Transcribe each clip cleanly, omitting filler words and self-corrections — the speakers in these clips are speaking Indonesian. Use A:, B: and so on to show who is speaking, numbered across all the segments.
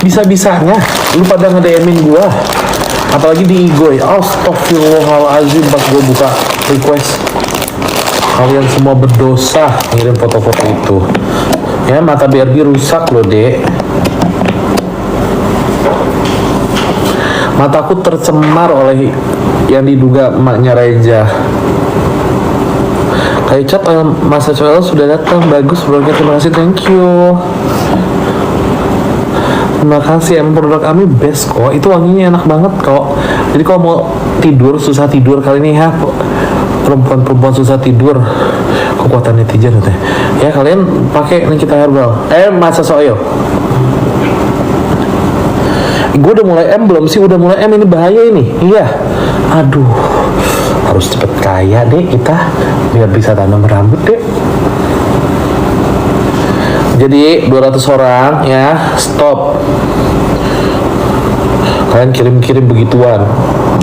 A: bisa-bisanya lu pada nge-DM-in gua, apalagi di Igoy. Astagfirullahaladzim, pas gua buka request, kalian semua berdosa ngirim foto-foto itu. Ya, mata BRB rusak loh, Dek. Mataku tercemar oleh yang diduga emaknya Reja. Kayak Cap, masa cowok sudah datang, bagus produknya, terima kasih, thank you. Terima kasih, emang produk kami best kok, itu wanginya enak banget kok. Jadi kalau mau tidur, susah tidur kali ini ya, perempuan-perempuan susah tidur, kekuatan netizen gitu ya, kalian pakai Nikita Herbal. Masa soyo, gue udah mulai M belum sih? Udah mulai M, ini bahaya ini. Iya, aduh, harus cepet kaya deh kita biar bisa tanam rambut deh. Jadi 200 orang ya, stop. Kalian kirim-kirim begituan,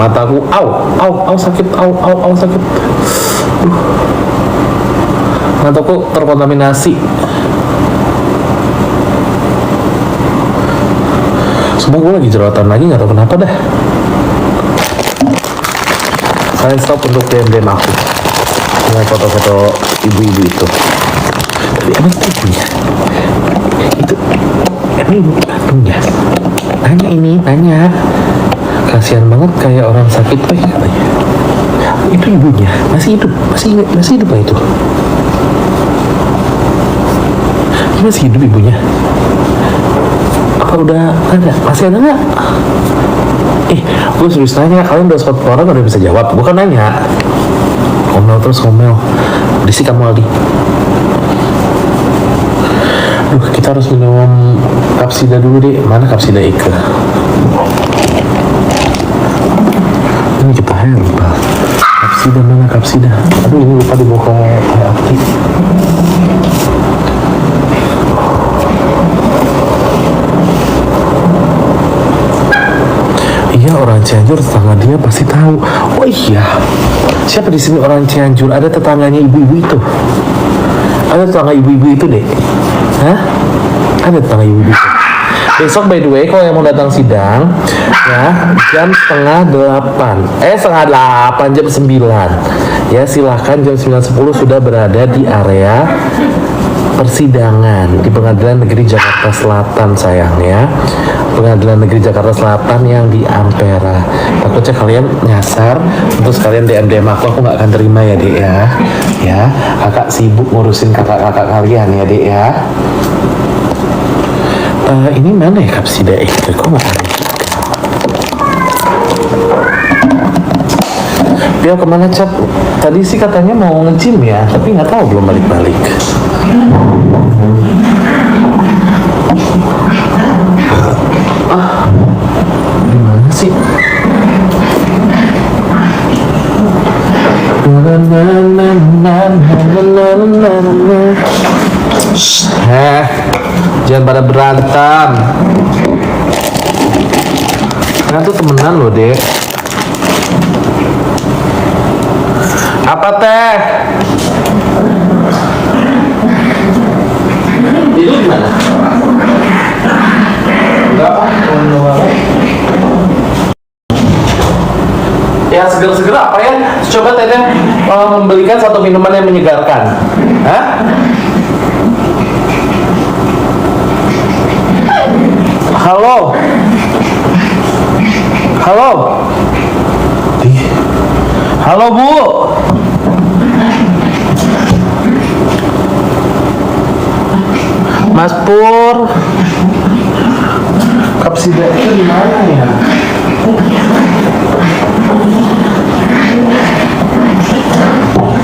A: mataku au sakit, au sakit. Mataku terkontaminasi. Semua gue lagi jerawatan lagi, nggak tahu kenapa dah. Kalian stop untuk DM aku dengan foto-foto ibu-ibu itu. Tapi emang itu ibunya? Itu emang ibu kandungnya? Tanya. Kasihan banget kayak orang sakit katanya. Itu ibunya masih hidup lah itu. Masih hidup ibunya? Apa udah ada? Masih ada nggak? Gue serius nanya, kalian udah spot orang udah bisa jawab, bukan nanya. Ngomel. Berisik kamu, Aldi. Kita harus minum kapsida dulu deh. Mana kapsida Ike? Ini kita herbal. Kapsida mana kapsida? Aduh, ini lupa dibawa ke Akti. Iya, orang Cianjur, tetangga dia pasti tahu. Oh iya, siapa di sini orang Cianjur? Ada tetangganya ibu-ibu itu? Ada tetangga ibu-ibu itu deh? Hah? Ada tetangga ibu-ibu itu? Besok by the way, kalau yang mau datang sidang ya, jam setengah 8, jam 9 ya, silahkan jam 9.10 sudah berada di area persidangan di Pengadilan Negeri Jakarta Selatan, sayang ya. Pengadilan Negeri Jakarta Selatan yang di Ampera. Takutnya kalian nyasar, terus kalian DM aku nggak akan terima ya, Dek ya. Ya, kakak sibuk ngurusin kakak-kakak kalian ya, Dek ya. Ini mana ya kapsida itu? Kok nggak ada? Dia kemana, Cap? Tadi sih katanya mau nge-gym ya, tapi nggak tahu, belum balik-balik. Gimana sih? Jangan pada berantem. Kan tuh temenan loh, Dek. Apa teh? Itu gimana? Enggak, ya seger-seger apa ya? Coba Teteh membelikan satu minuman yang menyegarkan. Hah? Halo? Halo, Bu? Mas Pur, kapsida itu di mana ya?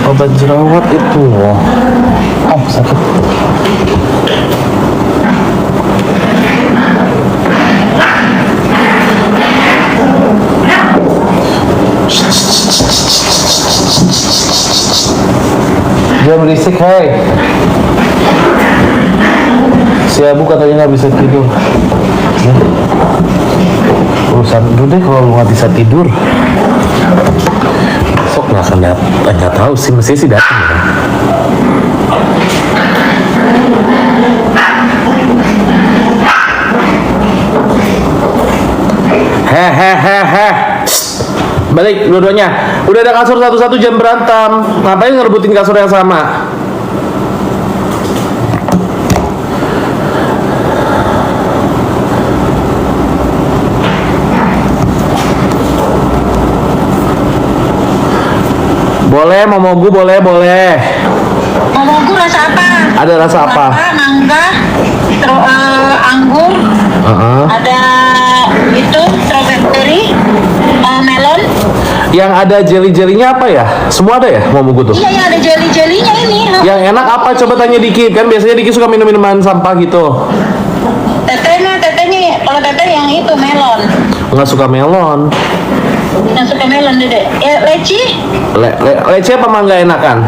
A: Obat jerawat itu loh. Sakit. Jangan berisik, hei. Si Abu katanya nggak bisa tidur. Ya. Urusan dulu deh kalau lu nggak bisa tidur. Besok nggak akan datang, nggak tahu sih, mesti sih datang ya. Hehehe. Balik dua-duanya. Udah ada kasur satu-satu, jam berantem. Ngapain ngerebutin kasur yang sama? Boleh, momogu boleh.
B: Momogu rasa apa?
A: Ada rasa apa?
B: Mangga, anggur, ada itu strawberry, melon.
A: Yang ada jelly-jellynya apa ya? Semua ada ya momogu tuh?
B: Iya, ada jelly-jellynya ini.
A: Yang enak apa? Coba tanya Diki. Kan biasanya Diki suka minum-minuman sampah gitu.
B: Tetenya, kalau teteh yang itu melon.
A: Nggak suka melon.
B: Nggak suka melon, Dede. Ya, leci?
A: Leci apa mangga enakan?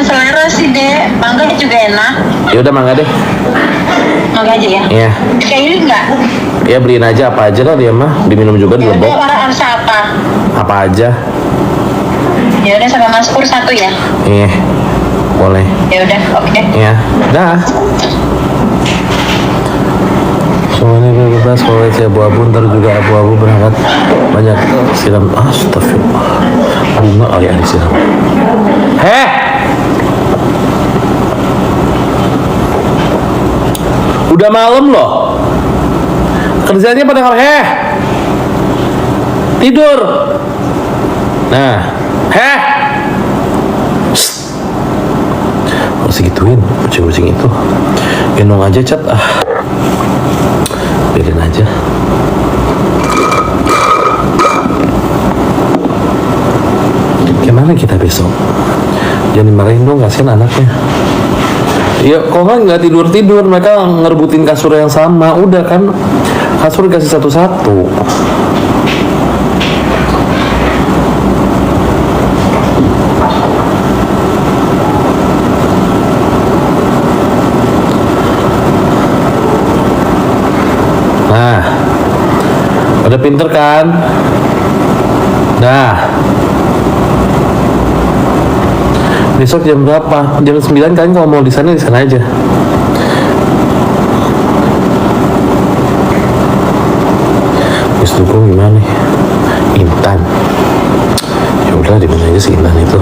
B: Selera sih, Dek. Mangga juga enak.
A: Ya udah mangga deh.
B: Mangga aja ya?
A: Iya.
B: Kayak enggak?
A: Ya beliin aja apa aja lah dia mah. Diminum juga di
B: Ya udah,
A: lebok.
B: rasa apa?
A: Apa aja?
B: Ya udah, sama Mas Pur satu ya?
A: Iya. Boleh.
B: Ya udah, oke.
A: Ya. Dah. Semuanya bebas, kalau leci abu-abu, ntar juga abu-abu berangkat banyak siram. Astagfirullah. Bunga kali ya disiram. Heh. Udah malam loh. Kerjanya pada heh. Tidur. Nah, heh. Harus gituin kucing-kucing itu. Gendong aja cat biarin aja. Gimana kita besok? Jangan dimarahin dong, kasihan anaknya. Ya kok nggak tidur mereka ngerebutin kasur yang sama. Udah kan kasur dikasih satu-satu. Nah, udah pinter kan? Nah, besok jam berapa? Jam 9 kan, kalau mau di sana aja. Terus dukung gimana nih? Intan. Ya udah, di mana aja si Intan itu.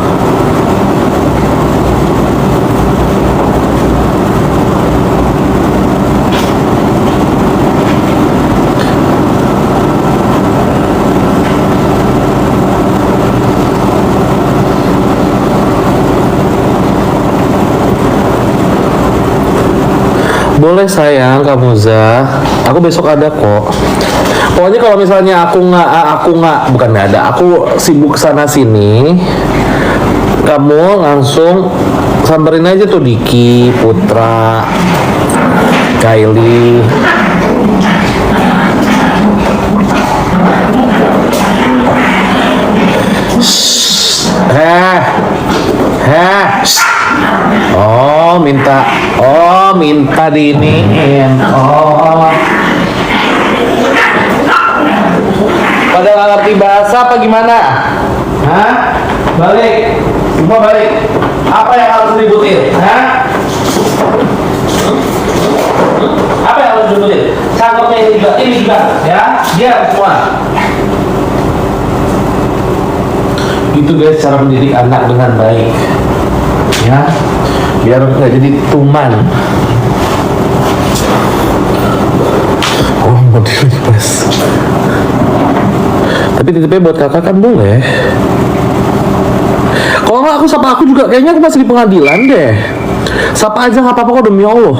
A: Boleh sayang, kamu Zah. Aku besok ada kok. Pokoknya kalau misalnya aku sibuk sana sini, kamu langsung samperin aja tuh Diki, Putra, Kylie. Minta diiniin. Pada nggak ngerti bahasa apa gimana? Hah? Balik, semua balik. Apa yang harus dibutin? Hah? Apa yang harus dibutin? Sangkutnya ini juga, ya? Diam semua. Itu guys, cara mendidik anak dengan baik, ya, biar nggak jadi tuman. Oh, mau dilepas. Tapi titipnya buat kakak kan boleh. Kalau nggak aku sapa aku juga, kayaknya aku masih di pengadilan deh. Sapa aja nggak apa-apa kok, demi Allah.